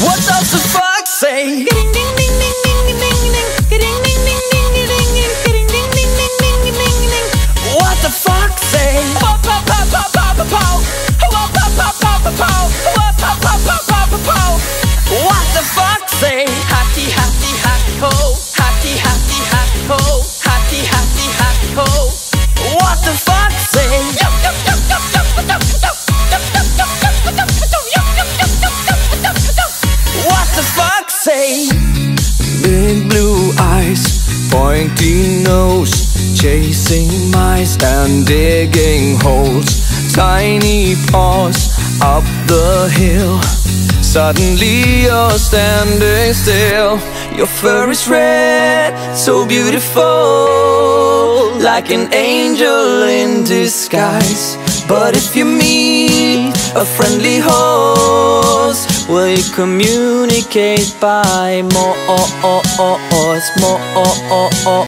What does the fox say? What the fox say? What the fox say? Hatty, hatty, hatty ho, hatty, hatty, hatty ho, hatty, hatty, hatty ho. What the fox say? What the fox say? Big blue eyes, pointy nose, chasing mice and digging holes. Tiny paws up the hill. Suddenly you're standing still. Your fur is red, so beautiful, like an angel in disguise. But if you meet a friendly horse, will you communicate by more?